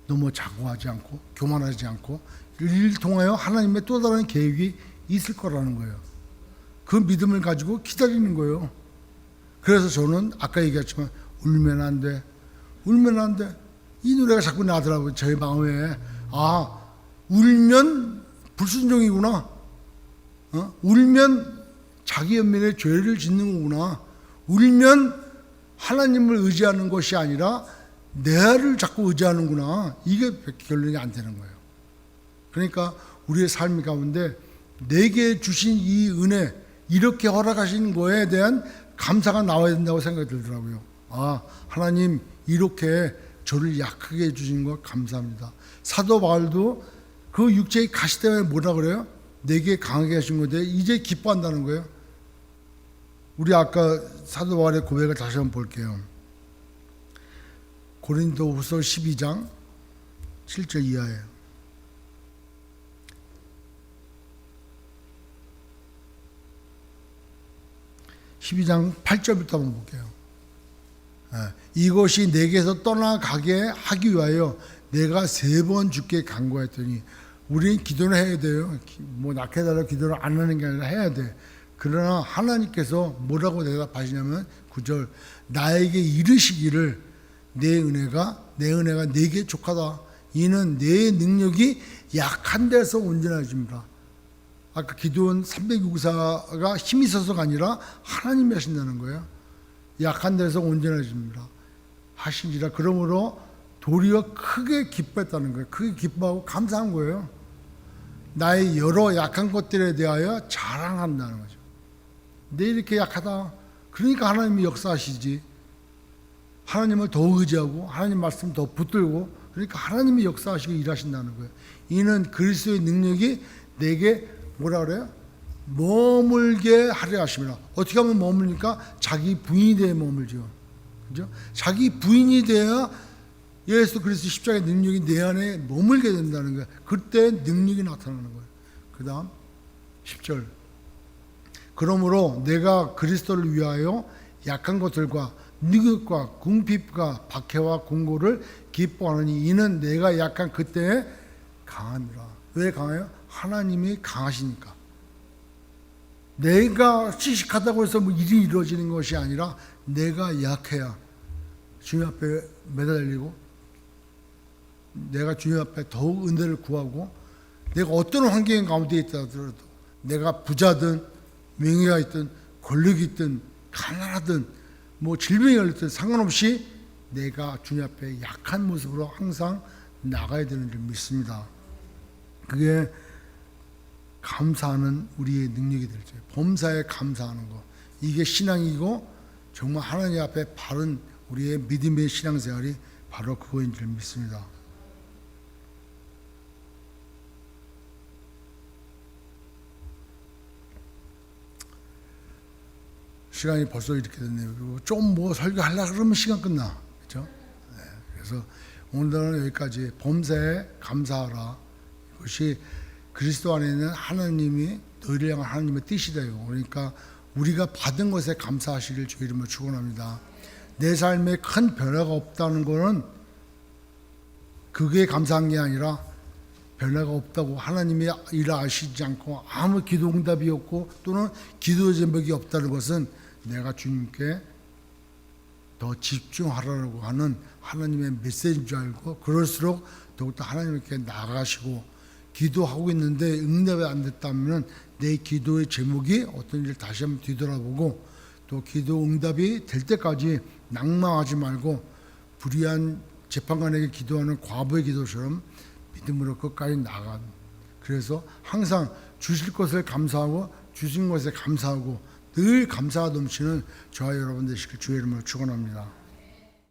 너무 자고하지 않고 교만하지 않고 이 일을 통하여 하나님의 또 다른 계획이 있을 거라는 거예요. 그 믿음을 가지고 기다리는 거예요. 그래서 저는 아까 얘기했지만 울면 안 돼. 울면 안 돼. 이 노래가 자꾸 나더라고요. 저희 마음에. 아, 울면 불순종이구나. 울면 자기 연민의 죄를 짓는 거구나. 울면 하나님을 의지하는 것이 아니라 내를 자꾸 의지하는구나. 이게 결론이 안 되는 거예요. 그러니까 우리의 삶 가운데 내게 주신 이 은혜, 이렇게 허락하신 거에 대한 감사가 나와야 된다고 생각이 들더라고요. 아, 하나님 이렇게 저를 약하게 해주신 거 감사합니다. 사도 바울도 그 육체의 가시 때문에 뭐라 그래요? 내게 강하게 하신 건데 이제 기뻐한다는 거예요. 우리 아까 사도 바울의 고백을 다시 한번 볼게요. 고린도후서 12장 7절 이하에 12장 8절부터 한번 볼게요. 이것이 내게서 떠나가게 하기 위하여 내가 3번 주께 간구했더니 우리는 기도를 해야 돼요. 뭐 낙해달라고 기도를 안 하는 게 아니라 해야 돼. 그러나 하나님께서 뭐라고 대답하시냐면 9절 나에게 이르시기를 내 은혜가 내게 족하다. 이는 내 능력이 약한 데서 온전해집니다. 아까 기도원 300유사가 힘이 있어서가 아니라 하나님이 하신다는 거예요. 약한 데서 온전해집니다. 하시니라. 그러므로 도리어 크게 기뻐했다는 거예요. 크게 기뻐하고 감사한 거예요. 나의 여러 약한 것들에 대하여 자랑한다는 거죠. 내 이렇게 약하다. 그러니까 하나님이 역사하시지. 하나님을 더 의지하고 하나님 말씀 더 붙들고 그러니까 하나님이 역사하시고 일하신다는 거예요. 이는 그리스도의 능력이 내게 뭐라 그래요? 머물게 하려 하심이라. 어떻게 하면 머물니까 자기 부인이 되어 머물죠. 그죠? 자기 부인이 되어야 예수 그리스도 십자가의 능력이 내 안에 머물게 된다는 거예요. 그때 능력이 나타나는 거예요. 그 다음 10절 그러므로 내가 그리스도를 위하여 약한 것들과 능력과 궁핍과 박해와 공고를 기뻐하느니 이는 내가 약한 그때에 강함이라. 왜 강해요? 하나님이 강하시니까. 내가 씩씩하다고 해서 뭐 일이 이루어지는 것이 아니라 내가 약해야 주님 앞에 매달리고 내가 주님 앞에 더욱 은혜를 구하고 내가 어떤 환경 가운데 있다 하더라도 내가 부자든 명예가 있든 권력이 있든 가난하든 뭐 질병이 걸렸든 상관없이 내가 주님 앞에 약한 모습으로 항상 나가야 되는 줄 믿습니다. 그게 감사하는 우리의 능력이 될지, 범사에 감사하는 거, 이게 신앙이고 정말 하나님 앞에 바른 우리의 믿음의 신앙생활이 바로 그거인 줄 믿습니다. 시간이 벌써 이렇게 됐네요. 그리고 좀 뭐 설교하려고 그러면 시간 끝나. 그렇죠? 네, 그래서 오늘은 여기까지. 범사에 감사하라. 이것이 그리스도 안에 있는 하나님이 너희를 향한 하나님의 뜻이래요. 그러니까 우리가 받은 것에 감사하시길 주 이름으로 축원합니다. 내 삶에 큰 변화가 없다는 것은 그게 감사한 게 아니라 변화가 없다고, 하나님이 일을 아시지 않고 아무 기도 응답이 없고 또는 기도 제목이 없다는 것은 내가 주님께 더 집중하라고 하는 하나님의 메시지인 줄 알고, 그럴수록 더욱더 하나님께 나아가시고, 기도하고 있는데 응답이 안 됐다면 내 기도의 제목이 어떤지 다시 한번 뒤돌아보고, 또 기도 응답이 될 때까지 낙망하지 말고 불의한 재판관에게 기도하는 과부의 기도처럼 믿음으로 끝까지 나간. 그래서 항상 주실 것을 감사하고 주신 것에 감사하고 늘 감사가 넘치는 저와 여러분 되시길 주의 이름으로 축원합니다.